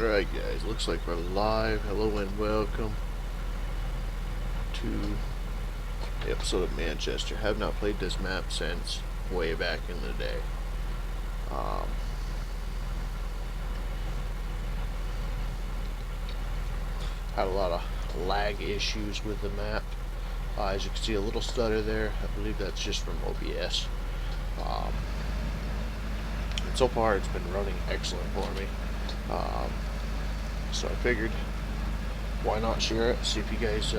Alright guys, looks like we're live. Hello and welcome to the episode of Manchester. Have not played this map since way back in the day. Had a lot of lag issues with the map. As you can see, a little stutter there. I believe that's just from OBS. And so far it's been running excellent for me. So I figured, why not share it? See if you guys,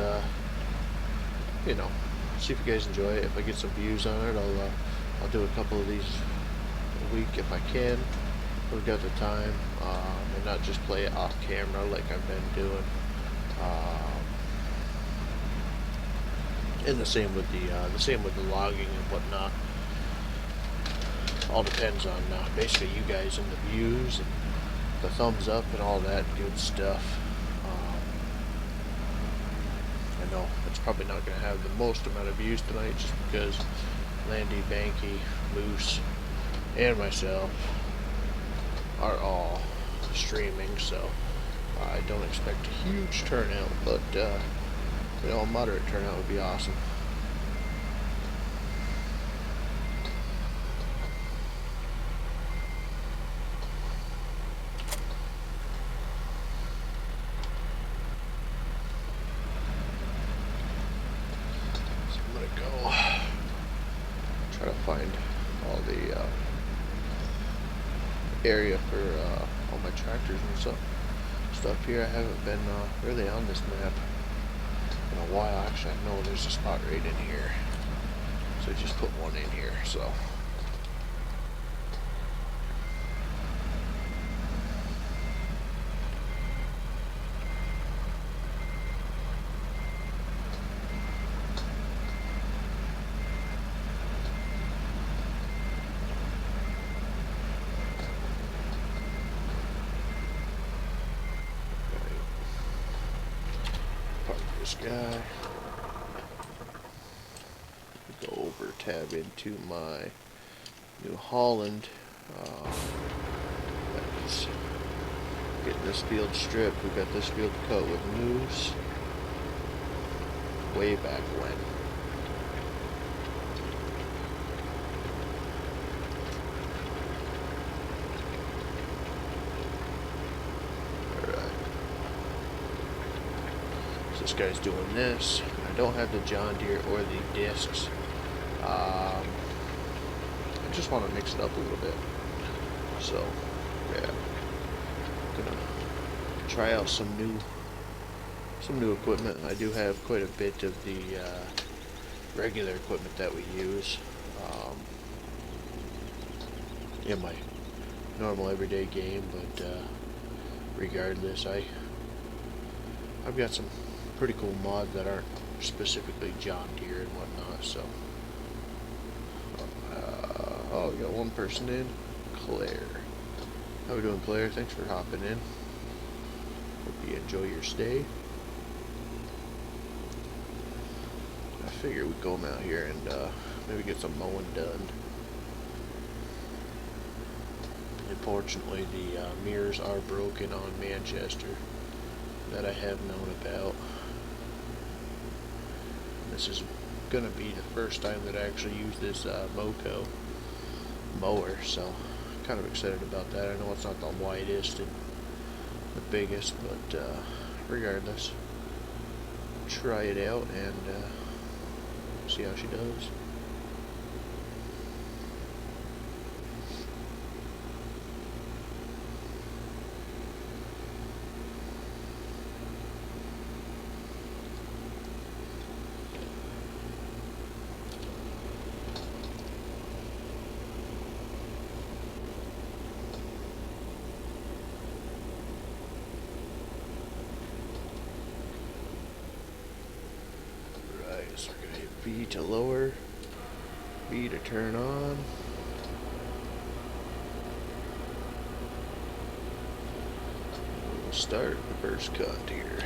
see if you guys enjoy it. If I get some views on it, I'll do a couple of these a week if I can. We've got the time, and not just play it off camera like I've been doing. And the same with the logging and whatnot. All depends on basically you guys and the views and the thumbs up and all that good stuff. I know it's probably not going to have the most amount of views tonight just because Landy, Banky, Moose, and myself are all streaming, so I don't expect a huge turnout, but a moderate turnout would be awesome. Try to find all the area for all my tractors and stuff here. I haven't been really on this map in a while. Actually, I know there's a spot right in here, so I just put one in here. So this guy. Go over, tab into my New Holland. Let's get this field stripped. We got this field cut with moose way back when. This guy's doing this. I don't have the John Deere or the discs. I just want to mix it up a little bit. So, yeah, gonna try out some new equipment. I do have quite a bit of the regular equipment that we use in my normal everyday game, but regardless, I've got some pretty cool mods that aren't specifically John Deere and whatnot. So, oh, we got one person in, Claire. How we doing, Claire? Thanks for hopping in. Hope you enjoy your stay. I figure we'd go out here and maybe get some mowing done. Unfortunately, the mirrors are broken on Manchester that I have known about. This is gonna be the first time that I actually use this Moco mower, so kind of excited about that. I know it's not the widest and the biggest, but regardless, try it out and see how she does. So we're going to hit B to lower, B to turn on. We'll start the first cut here.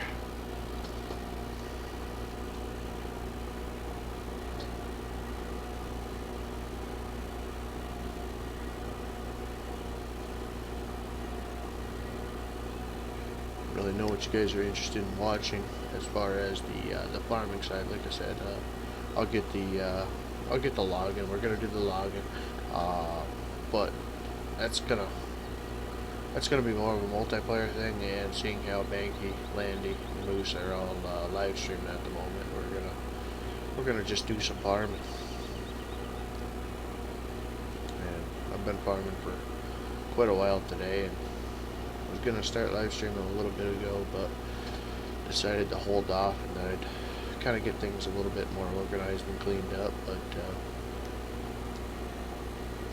really know what you guys are interested in watching as far as the farming side. Like I said, I'll get the login. We're gonna do the login, but that's gonna be more of a multiplayer thing. And seeing how Banky, Landy, and Moose are all live streaming at the moment, we're gonna just do some farming. And I've been farming for quite a while today, and I was gonna start live streaming a little bit ago, but decided to hold off, and then I'd kind of get things a little bit more organized and cleaned up. But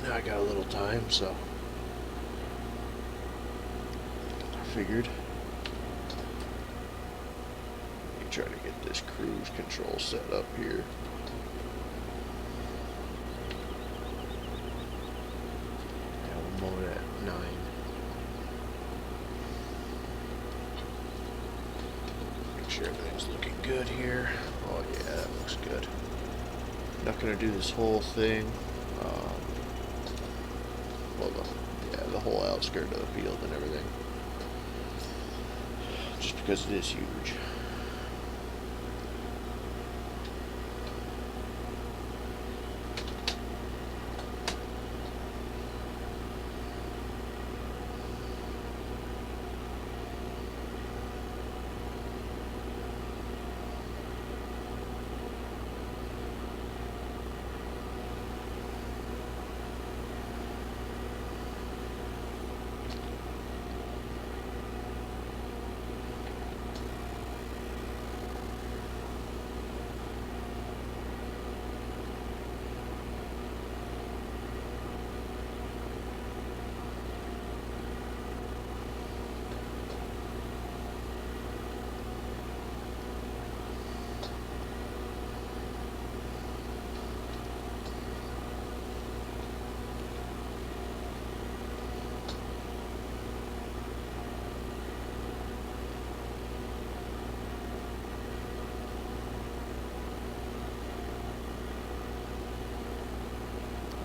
now I got a little time, so I figured let me try to get this cruise control set up here. Yeah, we'll mow it at 9. Sure everything's looking good here. Oh yeah, that looks good. Not gonna do this whole thing. Well, the whole outskirt of the field and everything, just because it is huge.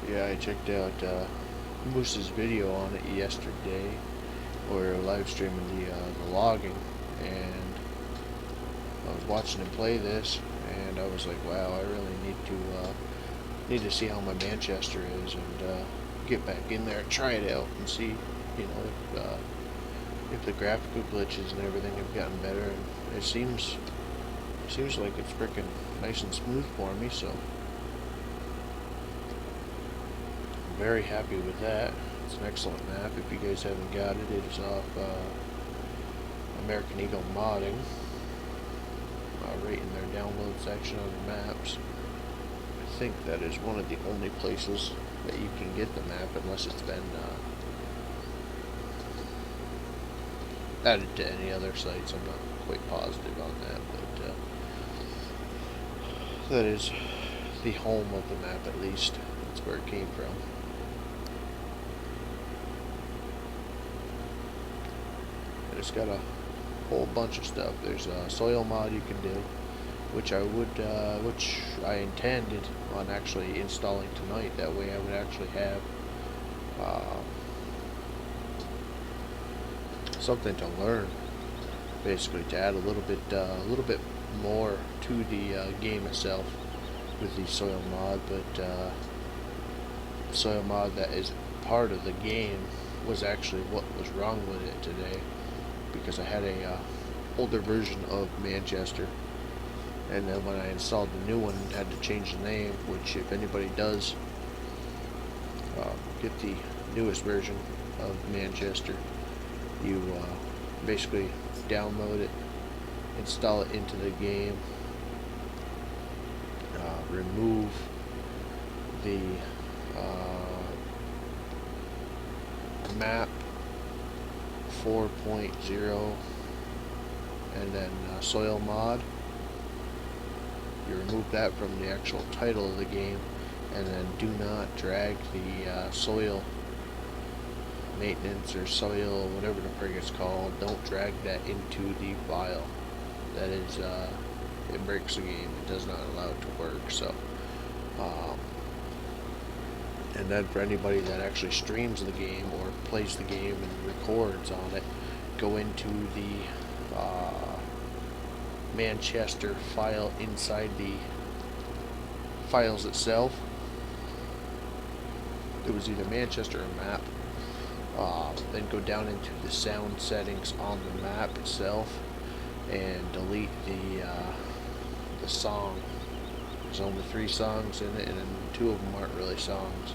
Yeah, I checked out Moose's video on it yesterday, or live streaming the logging, and I was watching him play this, and I was like, wow, I really need to see how my Manchester is, and get back in there and try it out and see, you know, if the graphical glitches and everything have gotten better. And it seems like it's freaking nice and smooth for me, so very happy with that. It's an excellent map. If you guys haven't got it, it is off American Eagle Modding, right in their download section on the maps. I think that is one of the only places that you can get the map, unless it's been added to any other sites. I'm not quite positive on that, but that is the home of the map, at least. That's where it came from. It's got a whole bunch of stuff. There's a soil mod you can do, which I intended on actually installing tonight. That way I would actually have something to learn, basically, to add a little bit more to the game itself with the soil mod. But the soil mod that is part of the game was actually what was wrong with it today, because I had a older version of Manchester, and then when I installed the new one, I had to change the name. Which, if anybody does get the newest version of Manchester, you basically download it, install it into the game, remove the map 4.0 and then soil mod. You remove that from the actual title of the game, and then do not drag the soil maintenance or soil, whatever the frig it's called, don't drag that into the file. That is, it breaks the game. It does not allow it to work. So and then for anybody that actually streams the game or plays the game and records on it, go into the Manchester file inside the files itself. It was either Manchester or map. Then go down into the sound settings on the map itself and delete the song. There's only 3 songs in it, and 2 of them aren't really songs.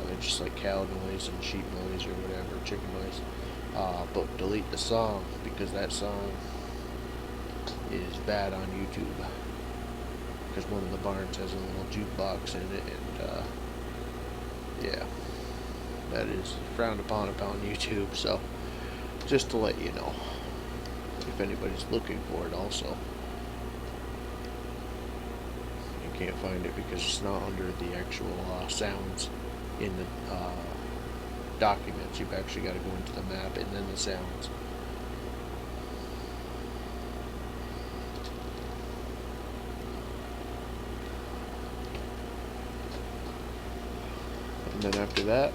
They're just like cow noise and sheep noise or whatever, chicken noise. But delete the song, because that song is bad on YouTube. Because one of the barns has a little jukebox in it, and yeah, that is frowned upon YouTube. So just to let you know, if anybody's looking for it also. You can't find it because it's not under the actual sounds in the documents. You've actually got to go into the map and then the sounds. And then after that,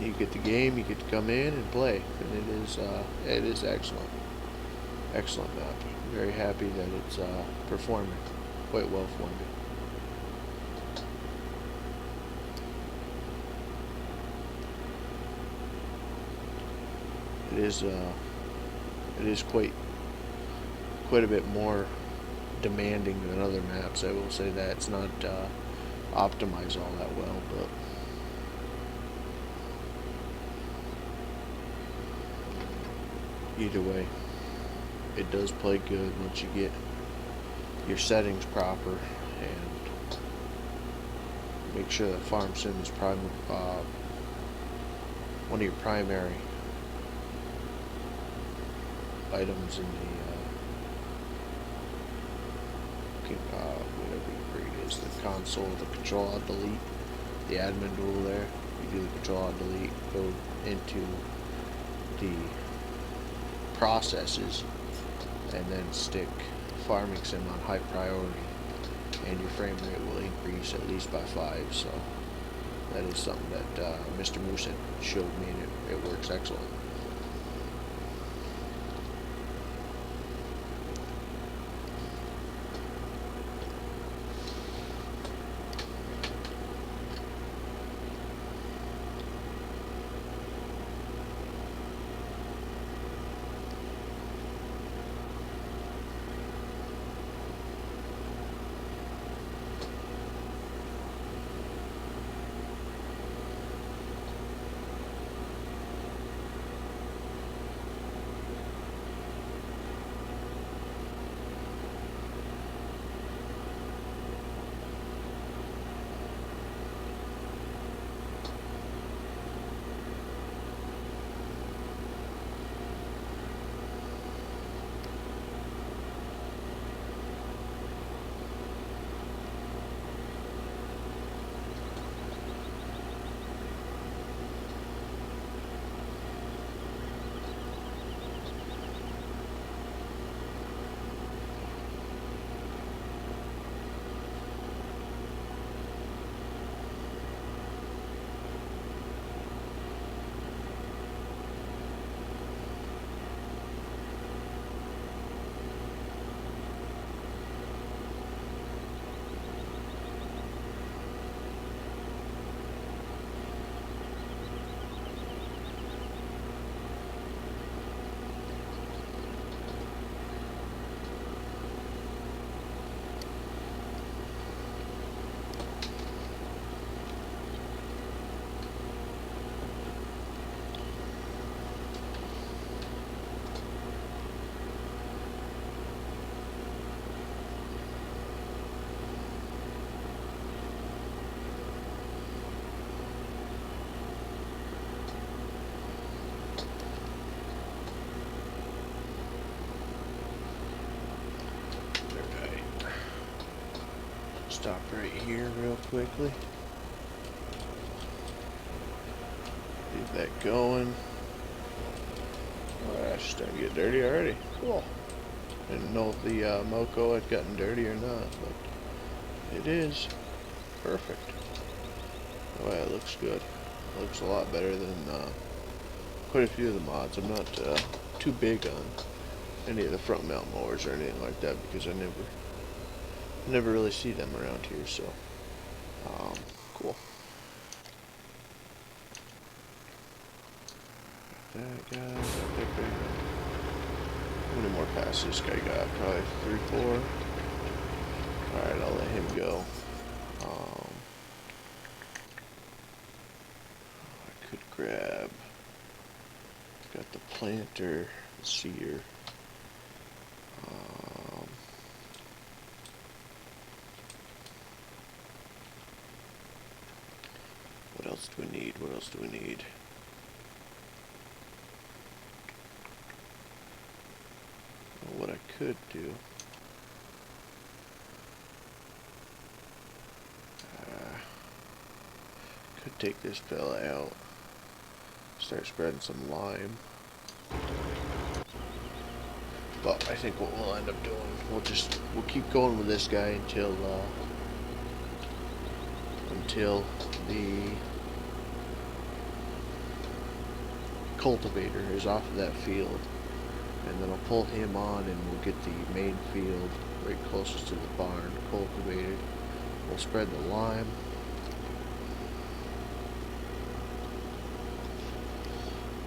you get the game, you get to come in and play, and it is excellent. Excellent map. Very happy that it's performing quite well for me. It is quite a bit more demanding than other maps. I will say that it's not optimized all that well, but either way, it does play good once you get your settings proper, and make sure that farm sim is one of your primary items in the whatever you create is the console, the control alt delete, the admin rule there. You do the control alt delete, go into the processes, and then stick farming sim on high priority, and your frame rate will increase at least by 5. So that is something that Mr. Moose had showed me, and it works excellent. Stop right here real quickly. Leave that going. Oh, that's starting to get dirty already. Cool. Didn't know if the Moco had gotten dirty or not, but it is. Perfect. Oh, yeah, it looks good. It looks a lot better than quite a few of the mods. I'm not too big on any of the front mount mowers or anything like that, because I never really see them around here. So cool. That guy, that guy. How many more passes this guy got? Probably 3, 4. Alright, I'll let him go. I could grab. Got the planter, the seeder. What else do we need? What else do we need? Well, what I could do. Could take this fella out. Start spreading some lime. But I think what we'll end up doing, we'll keep going with this guy until the cultivator is off of that field, and then I'll pull him on and we'll get the main field right closest to the barn cultivated. We'll spread the lime.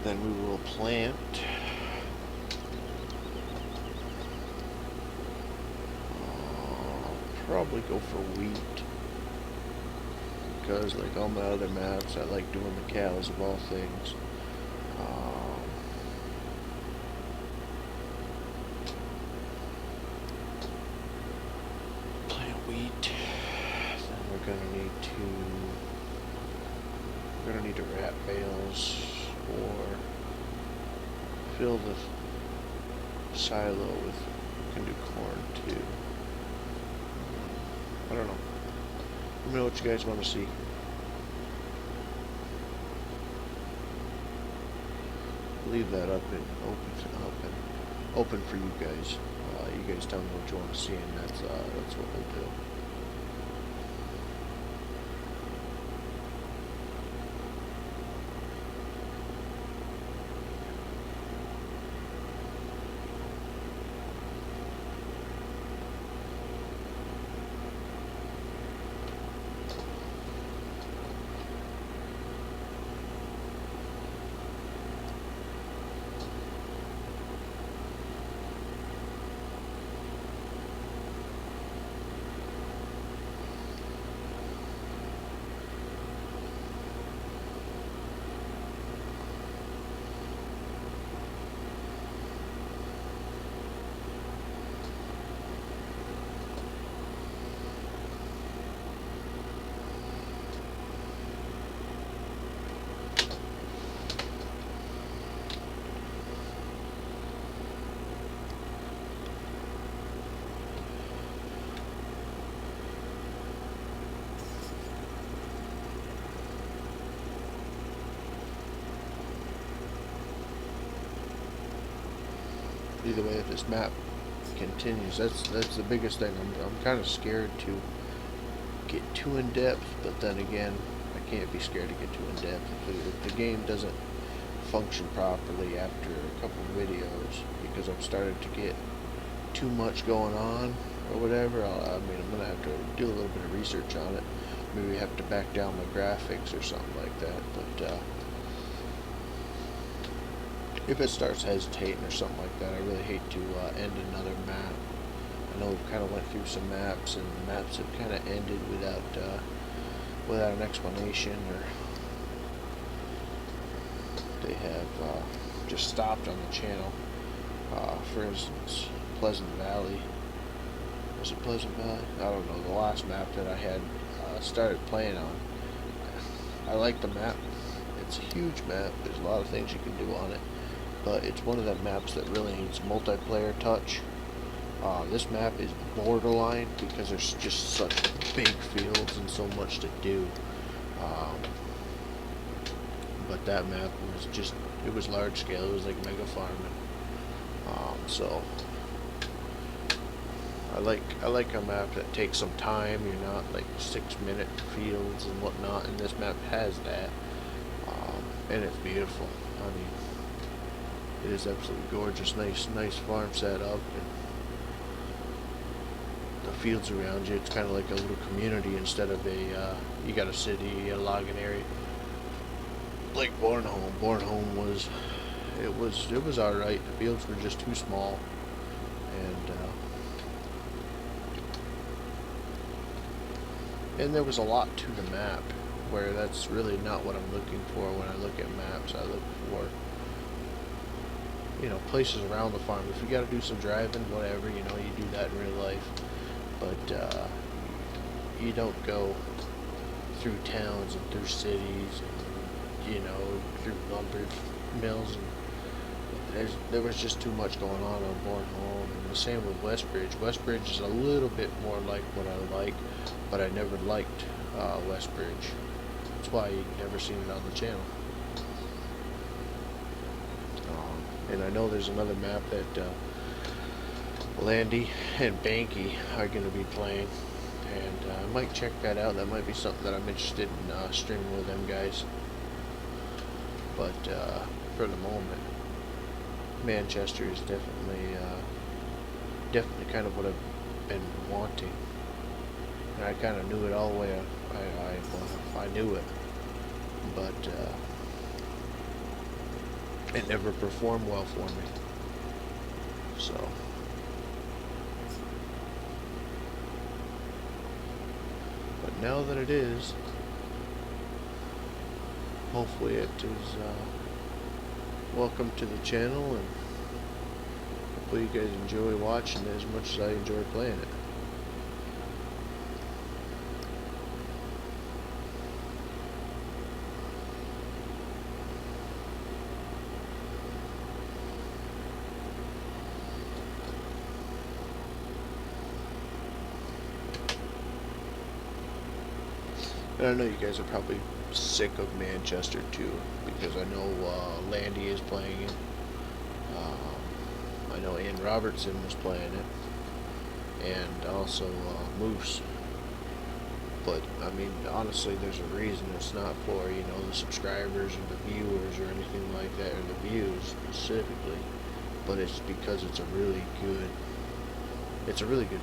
Then we will plant probably go for wheat, because like all my other maps I like doing the cows of all things. Plant wheat. Then we're gonna need to wrap bales or fill the silo with, we can do corn too. I don't know. Let me know what you guys want to see. Leave that up and open for you guys. You guys tell me what you want to see, and that's what we'll do. Either way, if this map continues, that's the biggest thing. I'm kind of scared to get too in depth, but then again, I can't be scared to get too in depth. If the game doesn't function properly after a couple of videos, because I'm starting to get too much going on or whatever, I'm gonna have to do a little bit of research on it. Maybe have to back down my graphics or something like that. But if it starts hesitating or something like that, I really hate to end another map. I know we've kind of went through some maps, and the maps have kind of ended without an explanation, or they have just stopped on the channel. For instance, Pleasant Valley. Was it Pleasant Valley? I don't know. The last map that I had started playing on. I like the map. It's a huge map. There's a lot of things you can do on it. But it's one of the maps that really needs multiplayer touch. This map is borderline because there's just such big fields and so much to do. But that map was just, it was large scale. It was like mega farming. So I like a map that takes some time. You're not like 6-minute fields and whatnot, and this map has that. And it's beautiful. I mean, It is absolutely gorgeous. Nice farm setup. And the fields around you, it's kind of like a little community instead of a, you got a city, a logging area. Like Bornholm. Bornholm was, it was alright. The fields were just too small. And there was a lot to the map, where that's really not what I'm looking for when I look at maps. I look for, you know, places around the farm. If you got to do some driving, whatever, you know, you do that in real life. But you don't go through towns and through cities and, you know, through lumber mills. And there was just too much going on Bornholm. And the same with Westbridge. Westbridge is a little bit more like what I like, but I never liked Westbridge. That's why you've never seen it on the channel. And I know there's another map that Landy and Banky are going to be playing, and I might check that out. That might be something that I'm interested in streaming with them guys. But for the moment, Manchester is definitely kind of what I've been wanting. And I kind of knew it all the way. I knew it, but it never performed well for me. So, but now that it is, hopefully it is welcome to the channel, and hopefully you guys enjoy watching it as much as I enjoy playing it. And I know you guys are probably sick of Manchester too, because I know Landy is playing it. I know Ian Robertson was playing it, and also Moose. But I mean, honestly, there's a reason. It's not for, you know, the subscribers or the viewers or anything like that, or the views specifically. But it's because it's a really good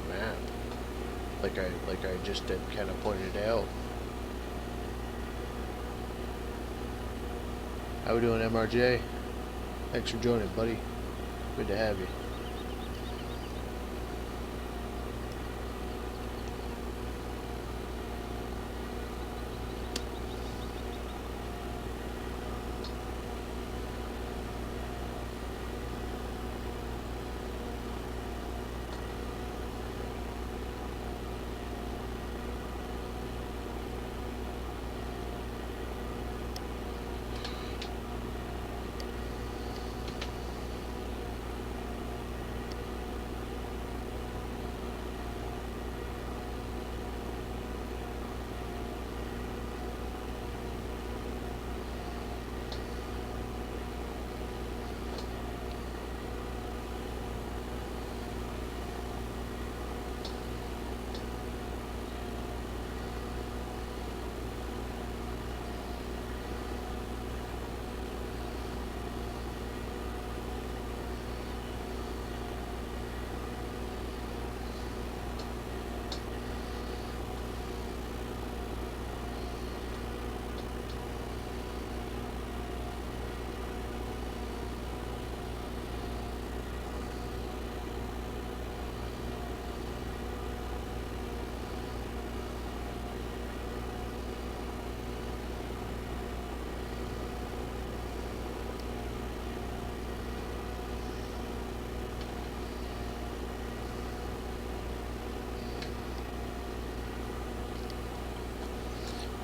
map. Like I just had kind of pointed out. How we doing, MRJ? Thanks for joining, buddy. Good to have you.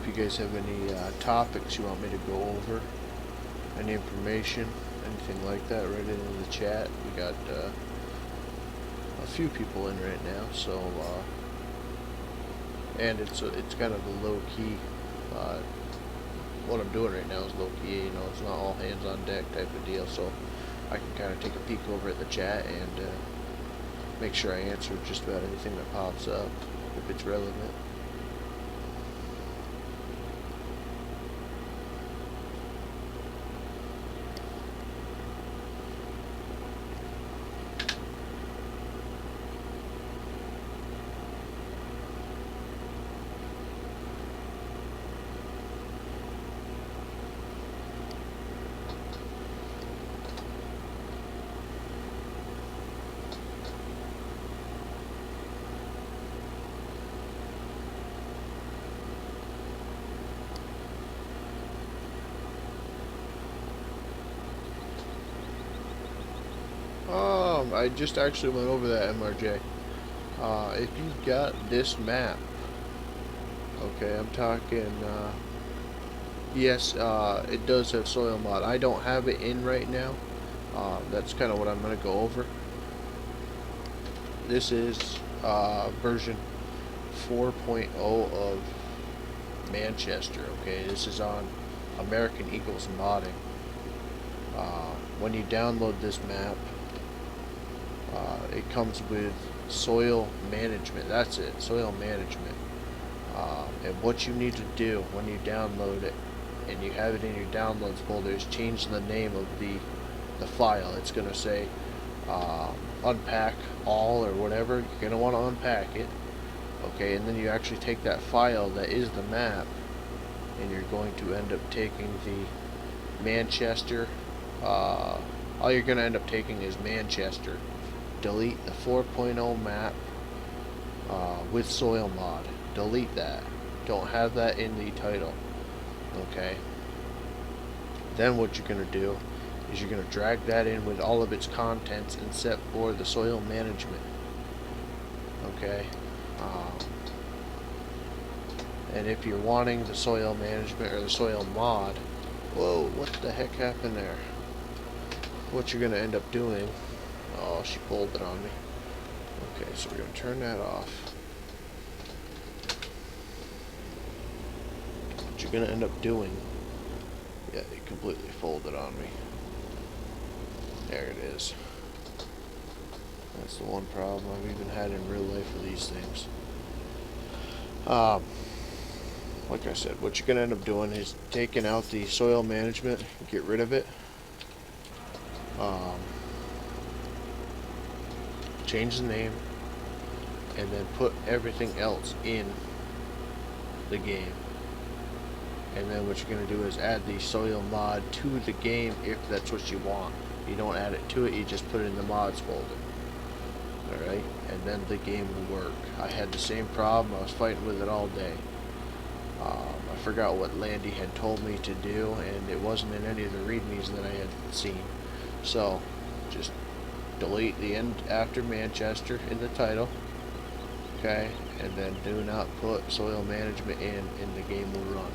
If you guys have any topics you want me to go over, any information, anything like that, write it in the chat. We got a few people in right now, so and it's kind of a low key. What I'm doing right now is low key. You know, it's not all hands on deck type of deal. So I can kind of take a peek over at the chat and make sure I answer just about anything that pops up if it's relevant. I just actually went over that, MRJ. If you've got this map, okay, I'm talking, yes, it does have soil mod. I don't have it in right now. That's kind of what I'm going to go over. This is version 4.0 of Manchester, okay? This is on American Eagles modding. When you download this map, it comes with soil management. That's it, soil management. And what you need to do when you download it and you have it in your downloads folder is change the name of the file. It's going to say unpack all or whatever. You're going to want to unpack it, okay? And then you actually take that file that is the map, and you're going to end up taking the Manchester. All you're going to end up taking is Manchester. Delete the 4.0 map with soil mod. Delete that. Don't have that in the title, okay? Then what you're going to do is you're going to drag that in with all of its contents except for the soil management, okay? And if you're wanting the soil management or the soil mod, whoa, what the heck happened there? What you're going to end up doing, oh, she pulled it on me. Okay, so we're going to turn that off. What you're going to end up doing, yeah, it completely folded on me. There it is. That's the one problem I've even had in real life with these things. Like I said, what you're going to end up doing is taking out the soil management, get rid of it. Change the name, and then put everything else in the game. And then what you're going to do is add the soil mod to the game if that's what you want. You don't add it to it, you just put it in the mods folder. Alright, and then the game will work. I had the same problem, I was fighting with it all day. I forgot what Landy had told me to do, and it wasn't in any of the readmes that I had seen. So, just delete the end after Manchester in the title, okay, and then do not put soil management in, and the game will run.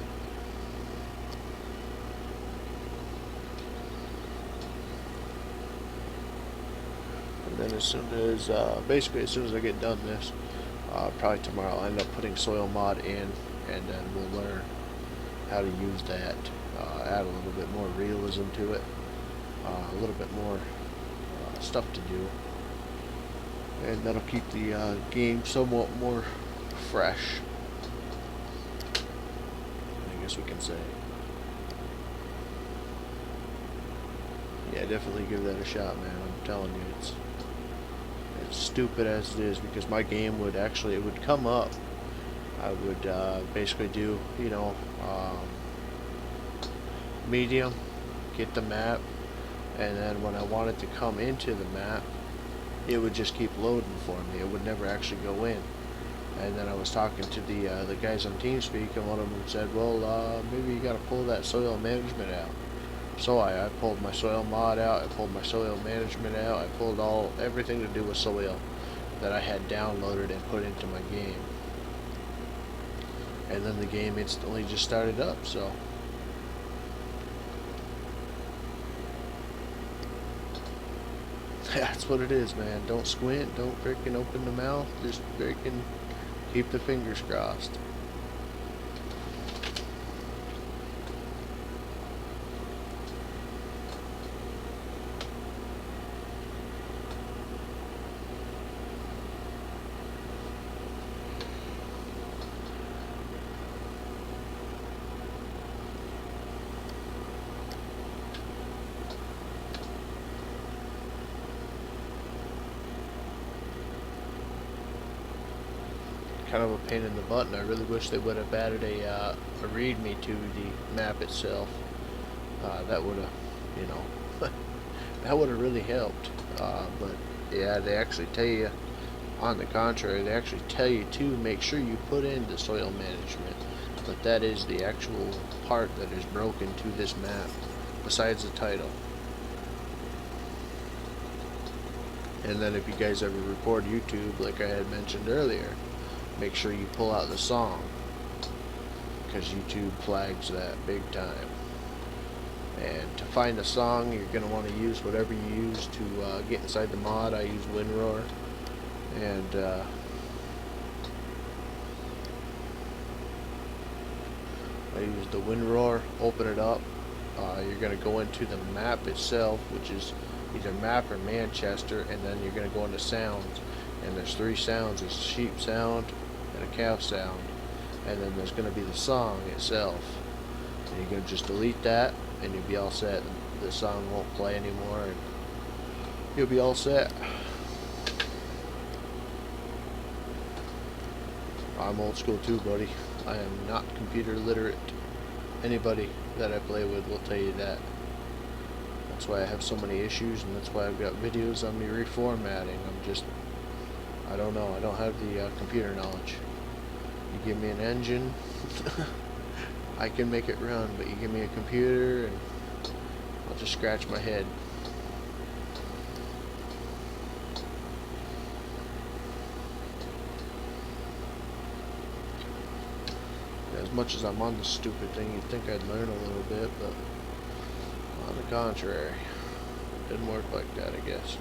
And then as soon as, basically as soon as I get done this, probably tomorrow I'll end up putting soil mod in, and then we'll learn how to use that, add a little bit more realism to it, a little bit more stuff to do, and that'll keep the game somewhat more fresh, I guess we can say. Yeah, definitely give that a shot, man. I'm telling you, it's stupid as it is, because my game would actually, it would come up. I would basically do, you know, medium, get the map, and then when I wanted to come into the map, it would just keep loading for me. It would never actually go in. And then I was talking to the guys on TeamSpeak, and one of them said, well, maybe you got to pull that soil management out. So I pulled my soil mod out, I pulled my soil management out, I pulled everything to do with soil that I had downloaded and put into my game. And then the game instantly just started up, so. That's what it is, man. Don't squint, don't freaking open the mouth, just freaking keep the fingers crossed. Kind of a pain in the butt, and I really wish they would have added a readme to the map itself. That would have, you know, that would have really helped. But yeah, they actually tell you, on the contrary, they actually tell you to make sure you put in the soil management. But that is the actual part that is broken to this map, besides the title. And then if you guys ever record YouTube, like I had mentioned earlier, make sure you pull out the song, because YouTube flags that big time. And to find a song, you're going to want to use whatever you use to get inside the mod. I use WinRoar, and I use the WinRoar. Open it up. You're going to go into the map itself, which is either map or Manchester, and then you're going to go into sounds. And there's 3 sounds: there's a sheep sound and a cow sound, and then there's going to be the song itself. And you're going to just delete that, and you'll be all set. The song won't play anymore, and you'll be all set. I'm old school too, buddy. I am not computer literate. Anybody that I play with will tell you that. That's why I have so many issues, and that's why I've got videos on me reformatting. I don't know. I don't have the computer knowledge. You give me an engine, I can make it run, but you give me a computer, and I'll just scratch my head. As much as I'm on this stupid thing, you'd think I'd learn a little bit, but on the contrary, it didn't work like that, I guess.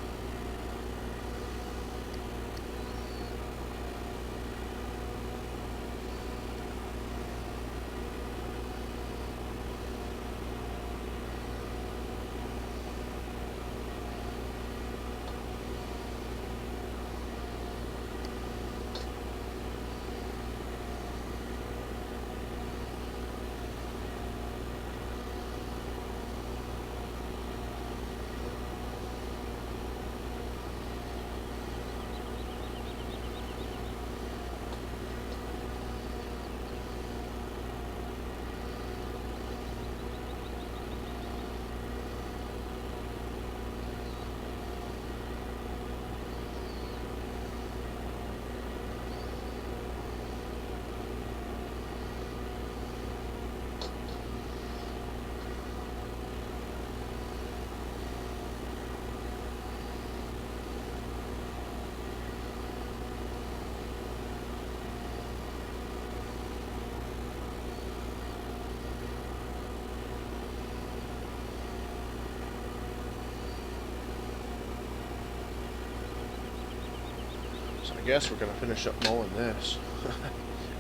So I guess we're going to finish up mowing this.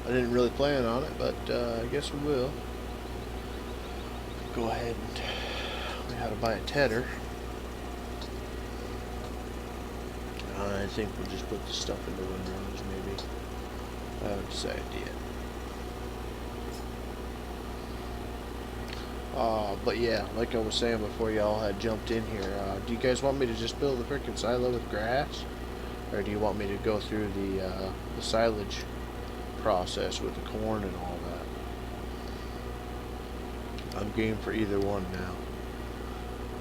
I didn't really plan on it, but I guess we will. Go ahead and we had to buy a tedder. I think we'll just put the stuff in the windrows, maybe. I haven't decided yet. But yeah, like I was saying before y'all had jumped in here, do you guys want me to just build a freaking silo with grass? Or do you want me to go through the silage process with the corn and all that? I'm game for either one now.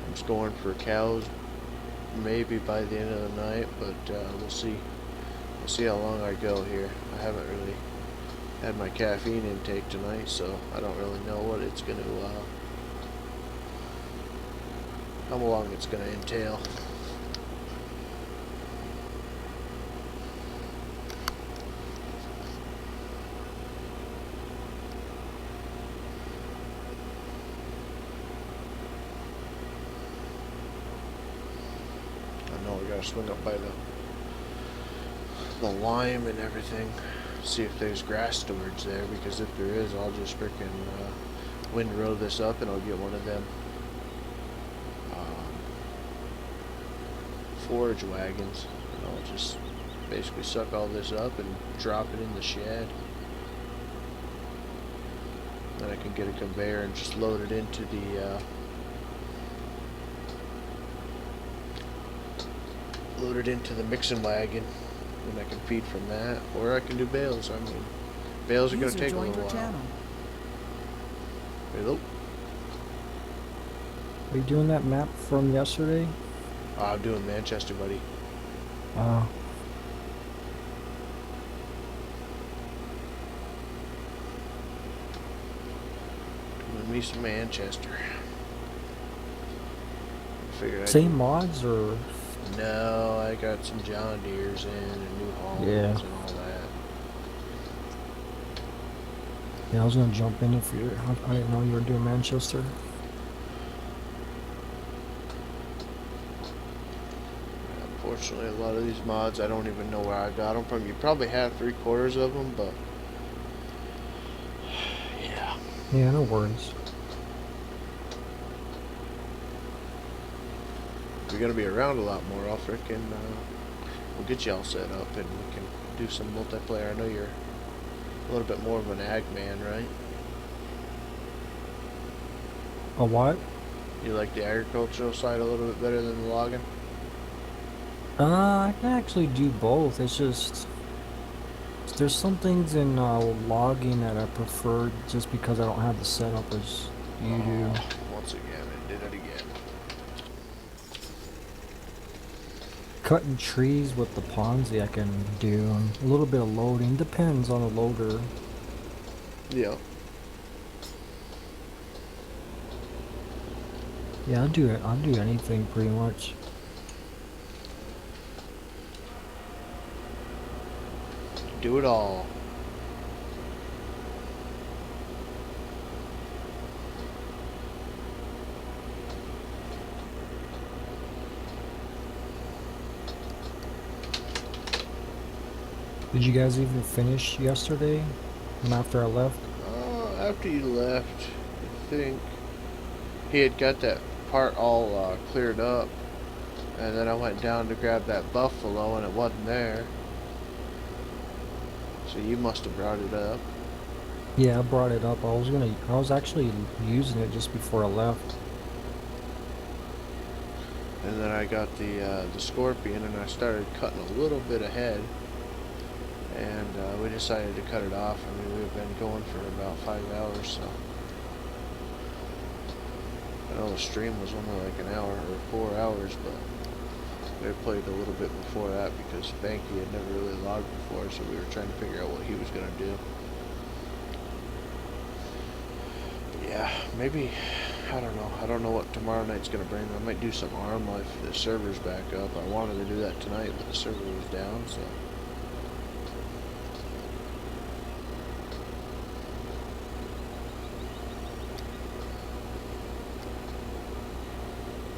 I'm just going for cows maybe by the end of the night, but we'll see. We'll see how long I go here. I haven't really had my caffeine intake tonight, so I don't really know what it's going to how long it's going to entail. I know we got to swing up by the lime and everything, see if there's grass storage there, because if there is, I'll just freaking windrow this up and I'll get one of them forage wagons, and I'll just basically suck all this up and drop it in the shed. Then I can get a conveyor and just load it into the mixing wagon, and I can feed from that, or I can do bales. I mean, bales are going to take a little while. Hello? Are you doing that map from yesterday? I'm doing Manchester, buddy. Doing me some Manchester. Same mods or No, I got some John Deeres in and New Yeah. Hollands and all that. Yeah, I was gonna jump in if you. I didn't know you were doing Manchester. Unfortunately, a lot of these mods, I don't even know where I got them from. You probably have 3/4 of them, but yeah. Yeah, no worries. If you're gonna be around a lot more, I'll frickin' we'll get you all set up and we can do some multiplayer. I know you're a little bit more of an ag man, right? A what? You like the agricultural side a little bit better than the logging? I can actually do both. It's just there's some things in logging that I prefer just because I don't have the setup as you do. Oh, once again, it did it again. Cutting trees with the Ponzi I can do, and a little bit of loading. Depends on the loader. Yeah. Yeah, I'll do it. I'll do anything pretty much. Do it all. Did you guys even finish yesterday? And after I left? After you left, I think he had got that part all cleared up, and then I went down to grab that buffalo, and it wasn't there. So you must have brought it up. Yeah, I brought it up. I was actually using it just before I left. And then I got the scorpion, and I started cutting a little bit ahead, and we decided to cut it off. I mean, we've been going for about 5 hours, so I know the stream was only like an hour or 4 hours, but we had played a little bit before that because Banky had never really logged before, so we were trying to figure out what he was gonna do. Yeah, maybe, I don't know. I don't know what tomorrow night's gonna bring. I might do some arm life if the server's back up. I wanted to do that tonight, but the server was down, so.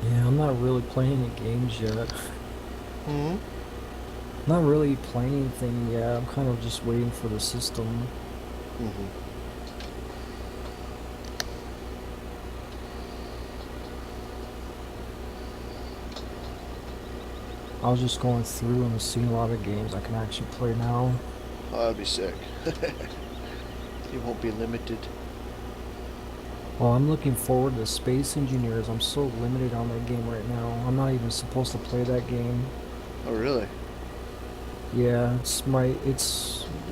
Yeah, I'm not really playing any games yet. Mm-hmm. Not really playing anything yet. I'm kind of just waiting for the system. Mm-hmm. I was just going through and seeing a lot of games I can actually play now. Oh, that'd be sick. You won't be limited. Well, I'm looking forward to Space Engineers. I'm so limited on that game right now. I'm not even supposed to play that game. Oh, really? Yeah, it's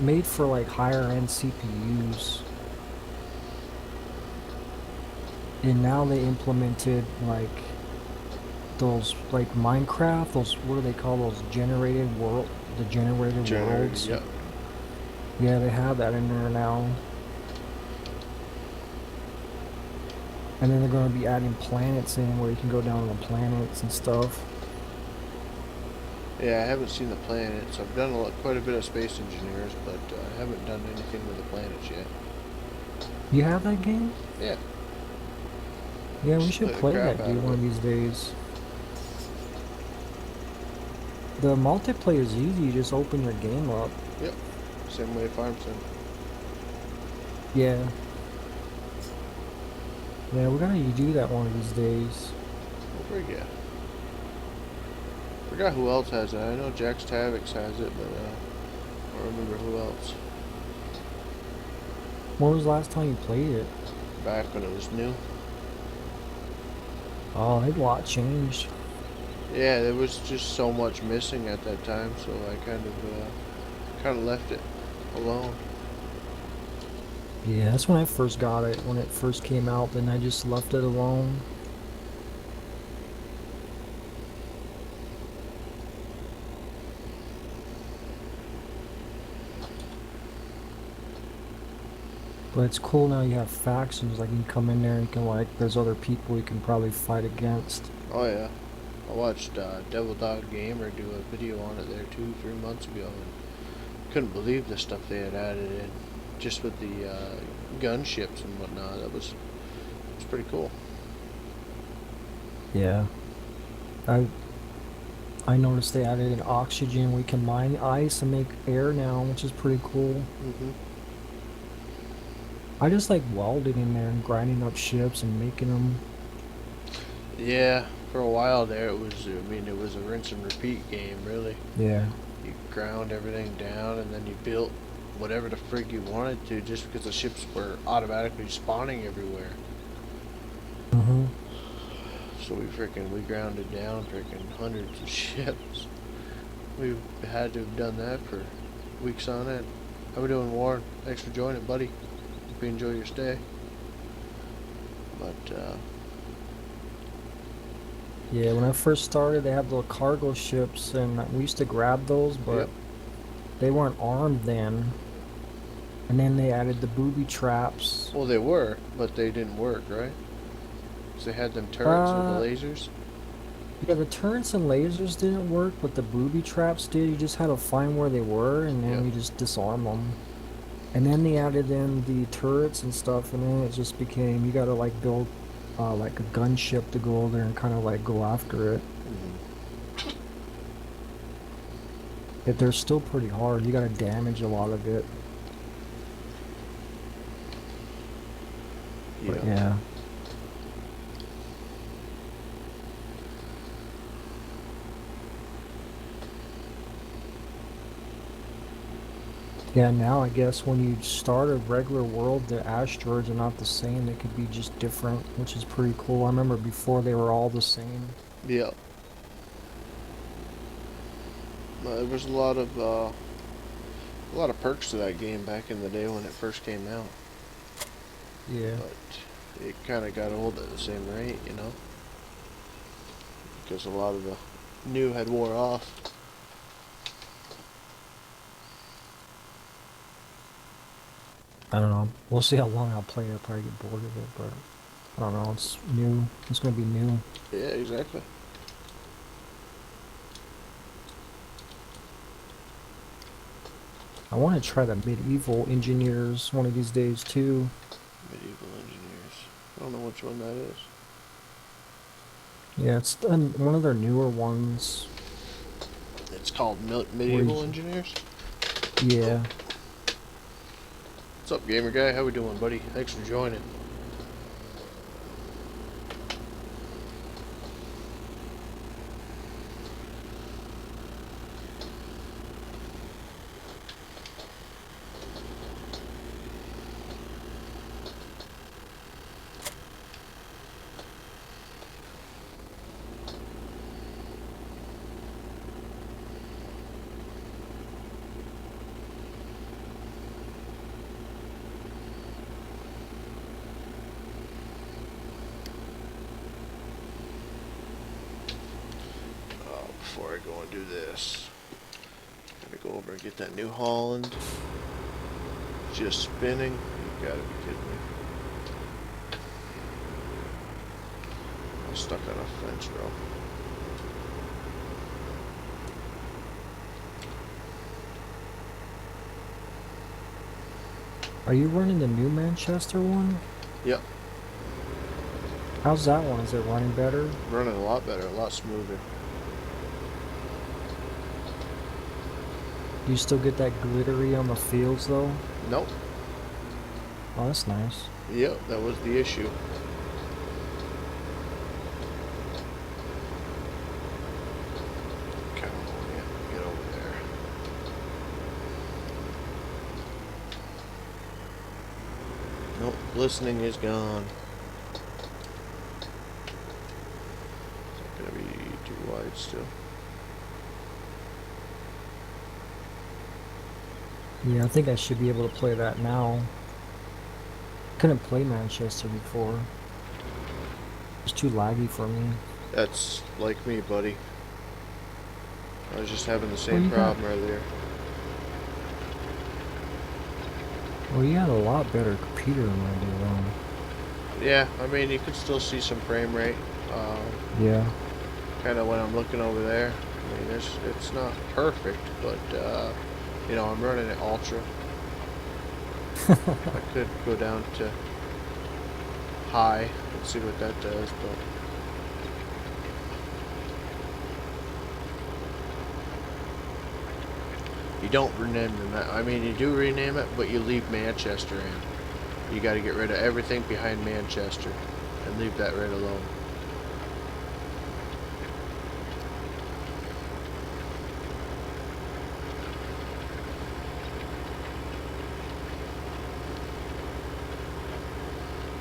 made for like higher end CPUs. And now they implemented like those like Minecraft, those what do they call those the generated worlds? Yeah. Yeah, they have that in there now. And then they're going to be adding planets in where you can go down on the planets and stuff. Yeah, I haven't seen the planets. I've done quite a bit of Space Engineers, but I haven't done anything with the planets yet. You have that game? Yeah. Yeah, we Just should the play crap that, out dude, of one it. of these days. The multiplayer is easy. You just open your game up. Yep. Same way Farm Sim. Yeah. Yeah, we're gonna do that one of these days. We'll forget. Forgot who else has it. I know Jax Tavix has it, but I don't remember who else. When was the last time you played it? Back when it was new. Oh, a lot changed. Yeah, there was just so much missing at that time, so I kind of left it alone. Yeah, that's when I first got it. When it first came out, then I just left it alone. But it's cool now you have factions, like you can come in there and you can like, there's other people you can probably fight against. Oh yeah. I watched Devil Dog Gamer do a video on it there 2-3 months ago, and couldn't believe the stuff they had added in, just with the gunships and whatnot. It's pretty cool. Yeah. I I noticed they added in oxygen. We can mine ice and make air now, which is pretty cool. Hmm. I just like welding in there and grinding up ships and making them. Yeah, for a while there, it was. I mean, it was a rinse and repeat game, really. Yeah. You ground everything down, and then you built whatever the frig you wanted to, just because the ships were automatically spawning everywhere. Mm-hmm. So we grounded down freaking hundreds of ships. We had to have done that for weeks on end. How we doing, Warren? Thanks for joining, buddy. Hope you enjoy your stay. But Yeah, when I first started, they had little cargo ships, and we used to grab those, but yep. they weren't armed then. And then they added the booby traps. Well, they were, but they didn't work, right? So they had them turrets with the Uh, lasers. yeah, the turrets and lasers didn't work, but the booby traps did. You just had to find where they were, and then Yep. you just disarm them. And then they added in the turrets and stuff, and then it just became you gotta like build like a gunship to go over there and kind of like go after it. Mm-hmm. But they're still pretty hard. You gotta damage a lot of it. But Yeah. yeah. Yeah, now I guess when you start a regular world, the asteroids are not the same. They could be just different, which is pretty cool. I remember before they were all the same. Yep. There was a lot of perks to that game back in the day when it first came out, Yeah. but it kind of got old at the same rate, because a lot of the new had wore off. I don't know. We'll see how long I'll play it. I'll probably get bored of it, but I don't know. It's new. It's gonna be new. Yeah, exactly. I want to try the medieval engineers one of these days too. Medieval engineers. I don't know which one that is. Yeah, it's one of their newer ones. It's called Where medieval you, engineers. yeah. What's up, gamer guy? How we doing, buddy? Thanks for joining. Before I go and do this, I'm gonna go over and get that New Holland. Just spinning. You gotta be kidding me. I'm stuck on a fence row. Are you running the new Manchester one? Yep. How's that one? Is it running better? Running a lot better, a lot smoother. Do you still get that glittery on the fields though? Nope. Oh, that's nice. Yep, that was the issue. Come on, yeah, get over there. Nope, listening is gone. Is that gonna be too wide still? Yeah, I think I should be able to play that now. Couldn't play Manchester before. It's too laggy for me. That's like me, buddy. I was just having the Well, same you got, problem earlier. well, you had a lot better computer than I do, though. Yeah, I mean, you could still see some frame rate. Yeah. kind of when I'm looking over there. I mean, it's not perfect, but you know, I'm running it ultra. I could go down to high and see what that does, but you don't rename them. I mean, you do rename it, but you leave Manchester in. You got to get rid of everything behind Manchester and leave that right alone.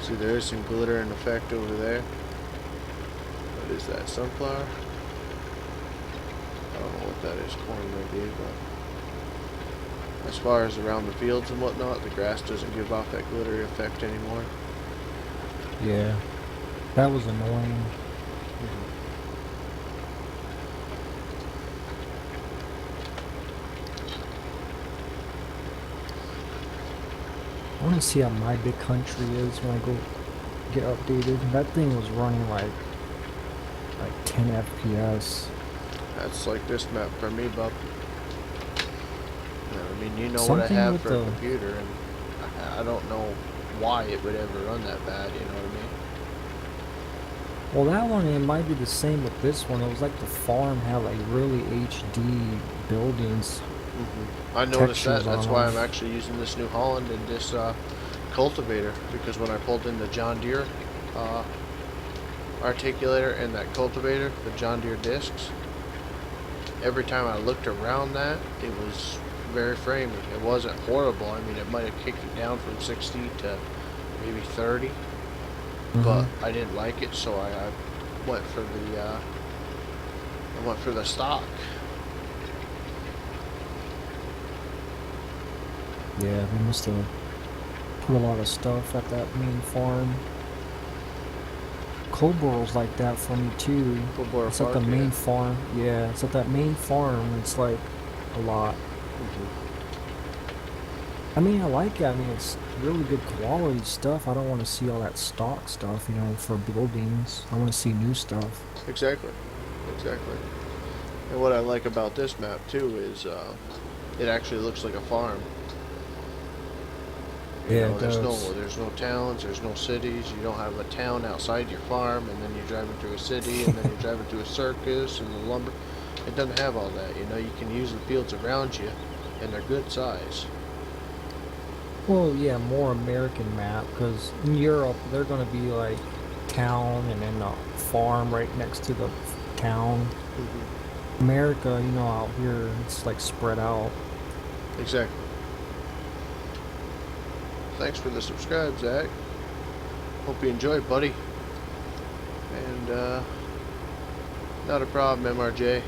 See, there is some glitter in effect over there. What is that, sunflower? I don't know what that is, corn maybe, but as far as around the fields and whatnot, the grass doesn't give off that glittery effect anymore. Yeah, that was annoying. I want to see how my big country is when I go get updated. That thing was running like 10 FPS. That's like this map for me, bub. I mean, you know what I Something have with for a the computer, and I don't know why it would ever run that bad, you know what well, that one it might be the same with this one. It was like the farm had like really HD buildings, I mean? I noticed that. textures on That's why I'm them. actually using this New Holland and this cultivator, because when I pulled in the John Deere articulator and that cultivator, the John Deere discs, every time I looked around that, it was very framey. It wasn't horrible. I mean, it might have kicked it down from 60 to maybe 30, but I didn't like it, so I went for the stock. Yeah, they must have put a lot of stuff at that main farm. Coboral's like that for me too. Full-bore It's at the Park, main yeah. farm. Yeah, it's at that main farm. It's like a lot. I mean, I like it. I mean, it's really good quality stuff. I don't want to see all that stock stuff, you know, for buildings. I want to see new stuff. Exactly, exactly. And what I like about this map too is it actually looks like a farm. You Yeah, know, it does. there's no towns, there's no cities. You don't have a town outside your farm, and then you're driving through a city, and then you're driving through a circus and the lumber. It doesn't have all that. You know, you can use the fields around you, and they're good size. Well, yeah, more American map, because in Europe, they're going to be like town and then a farm right next to the town. America, you know, out here, it's like spread out. Exactly. Thanks for the subscribe, Zach. Hope you enjoyed, buddy. And not a problem, MRJ.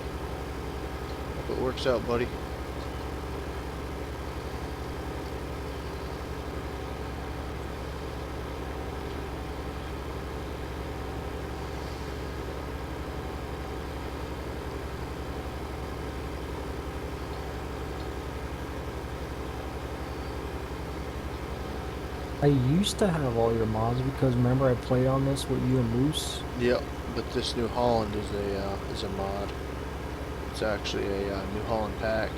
Hope it works out, buddy. I used to have all your mods because remember I played on this with you and Moose? Yep, but this New Holland is a mod. It's actually a New Holland pack.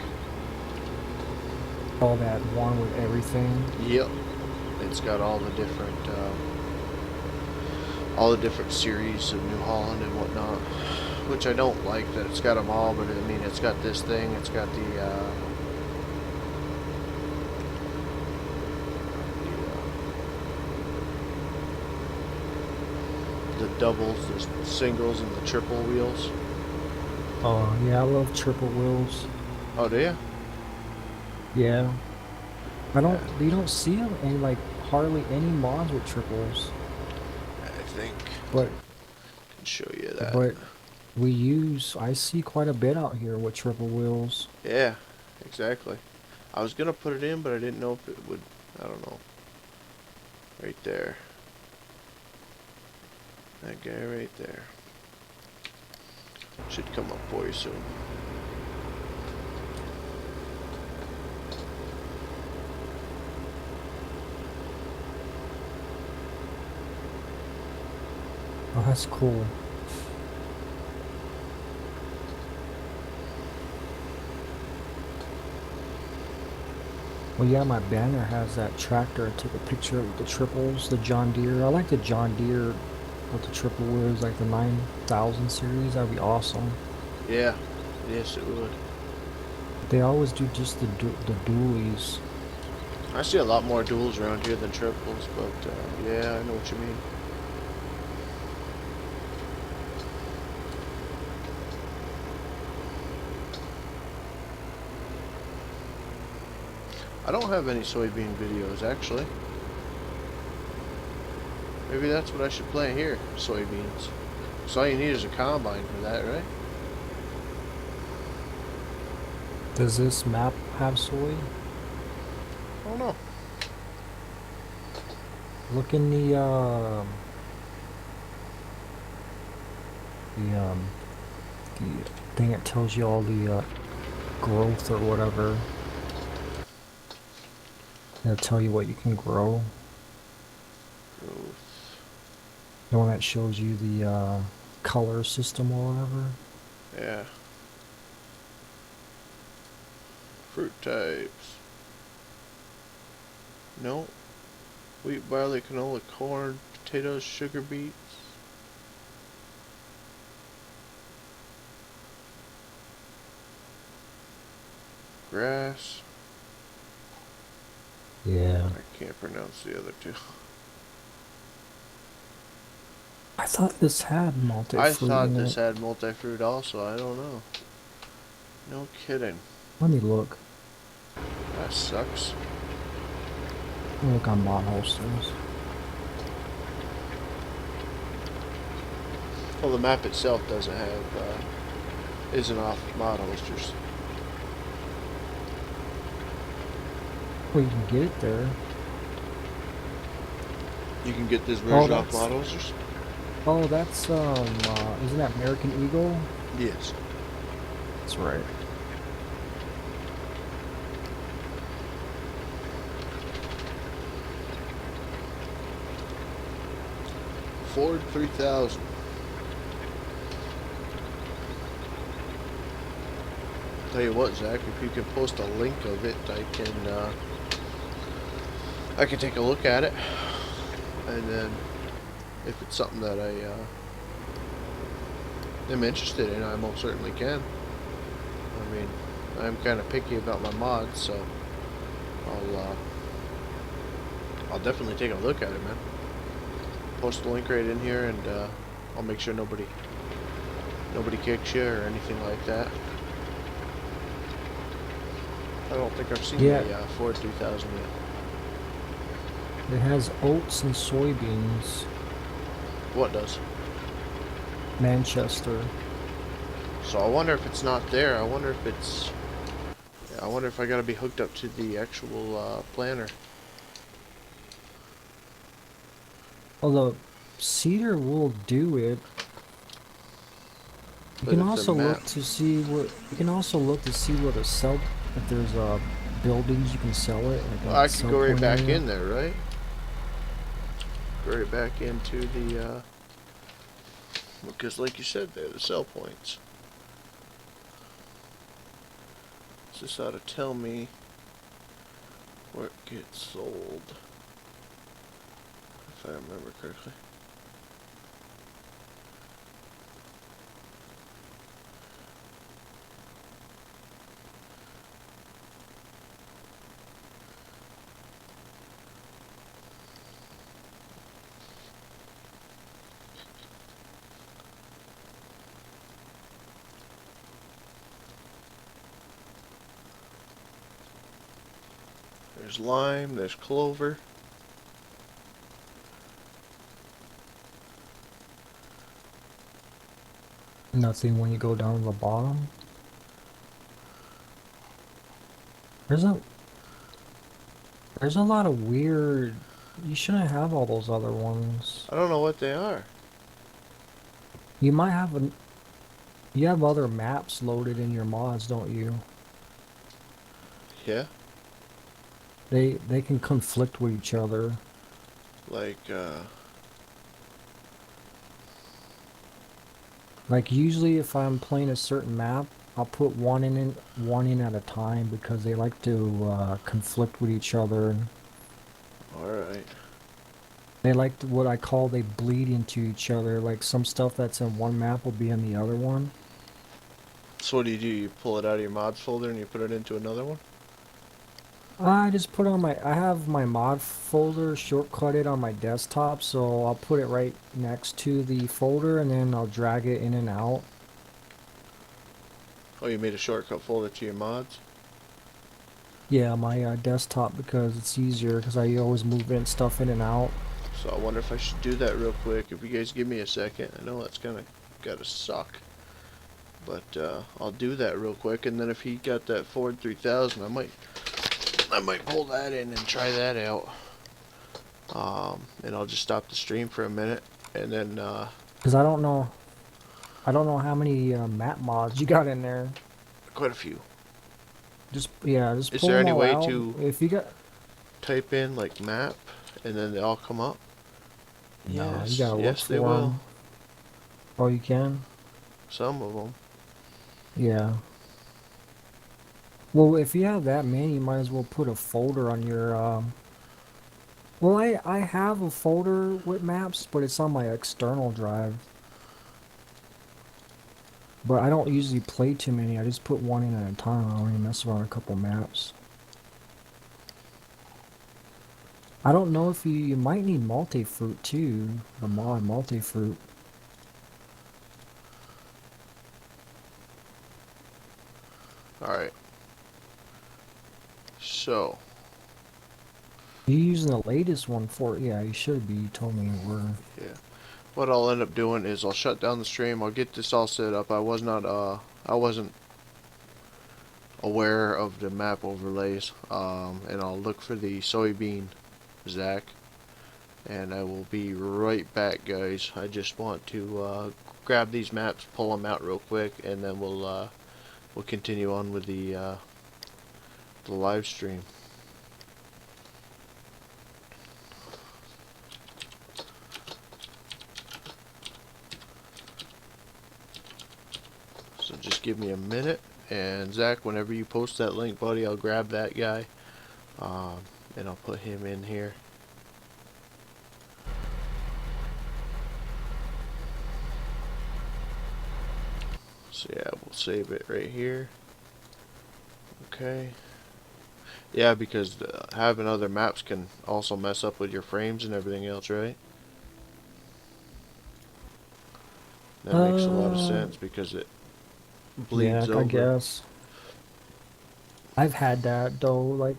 All that one with everything. Yep, it's got all the different series of New Holland and whatnot, which I don't like that it's got them all. But I mean, it's got this thing. It's got the doubles, the singles, and the triple wheels. Oh, yeah, I love triple wheels. Oh, do you? Yeah. Yeah. You don't see any, like, hardly any mods with triples. I think But, I can show you that. but I see quite a bit out here with triple wheels. Yeah, exactly. I was gonna put it in, but I didn't know if it would. I don't know. Right there. That guy right there. Should come up for you soon. Oh, that's cool. Well, yeah, my banner has that tractor. I took a picture of the triples, the John Deere. I like the John Deere with the triple wheels, like the 9000 series. That'd be awesome. Yeah. Yes, it would. They always do just the dualies. I see a lot more duals around here than triples, but yeah, I know what you mean. I don't have any soybean videos, actually. Maybe that's what I should play here, soybeans. So all you need is a combine for that, right? Does this map have soy? I don't know. Look in the the thing that tells you all the growth or whatever. It'll tell you what you can grow. Growth. The one that shows you the color system or whatever. Yeah. Fruit types. No. Wheat, barley, canola, corn, potatoes, sugar beets. Grass. Yeah. I can't pronounce the other two. I thought this had I multi-fruit thought in this it. had multi-fruit also. I don't know. No kidding. Let me look. That sucks. Let me look on mod holsters. Well, the map itself doesn't have, isn't off mod holsters. Well, you can get it there. You can get this Oh, version off that's mod holsters? oh, that's isn't that American Eagle? Yes. That's right. Ford 3000. Tell you what, Zach, if you can post a link of it, I can take a look at it, and then if it's something that I am interested in, I most certainly can. I mean, I'm kind of picky about my mods, so I'll definitely take a look at it, man. Post the link right in here, and I'll make sure nobody kicks you or anything like that. I don't think I've seen Yeah, the Ford 3000 yet. it has oats and soybeans. What does? Manchester. So I wonder if it's not there. I wonder if it's... I wonder if I gotta be hooked up to the actual planner. Although Cedar will do it. You But can if the also map... look to see what you can also look to see where the sell if there's buildings you can sell it like Well, a I could sell go right point back area. in there, right? Go right back into the... because like you said, they're the sell points. So this ought to tell me where it gets sold. If I remember correctly. There's lime, there's clover. Nothing when you go down to the bottom. There's a there's a lot of weird. You shouldn't have all those other ones. I don't know what they are. You might have you have other maps loaded in your mods, don't you? Yeah? They can conflict with each other. Like, Like usually if I'm playing a certain map, I'll put one in at a time because they like to conflict with each other. Alright. They like what I call they bleed into each other. Like some stuff that's in one map will be in the other one. So what do? You pull it out of your mods folder and you put it into another one? I just put on I have my mod folder shortcutted on my desktop, so I'll put it right next to the folder and then I'll drag it in and out. Oh, you made a shortcut folder to your mods? Yeah, my desktop because it's easier because I always move in stuff in and out. So I wonder if I should do that real quick. If you guys give me a second. I know that's gotta suck. But I'll do that real quick, and then if he got that Ford 3000, I might pull that in and try that out. And I'll just stop the stream for a minute, and then Because I don't know how many map mods you got in there. quite a few. Just Is pull there them any all way out. to If you got type in like map, and then they all come up? no, you Yes, gotta look yes for they will. them. Oh, you can. Some of them. Yeah. Well, if you have that many, you might as well put a folder on your well, I have a folder with maps, but it's on my external drive. But I don't usually play too many. I just put one in at a time. I only mess around a couple maps. I don't know if you might need multi-fruit too. The mod multi-fruit. Alright. So, You using the latest one for it? Yeah, you should be. You told me you were. yeah. What I'll end up doing is I'll shut down the stream. I'll get this all set up. I wasn't aware of the map overlays. And I'll look for the soybean Zach. And I will be right back, guys. I just want to grab these maps, pull them out real quick, and then we'll continue on with the live stream. So just give me a minute, and Zach, whenever you post that link, buddy, I'll grab that guy, and I'll put him in here. So yeah, we'll save it right here. Okay. Yeah, because having other maps can also mess up with your frames and everything else, right? That makes a lot of Uh, sense because it yeah, bleeds I over. guess. I've had that though. Like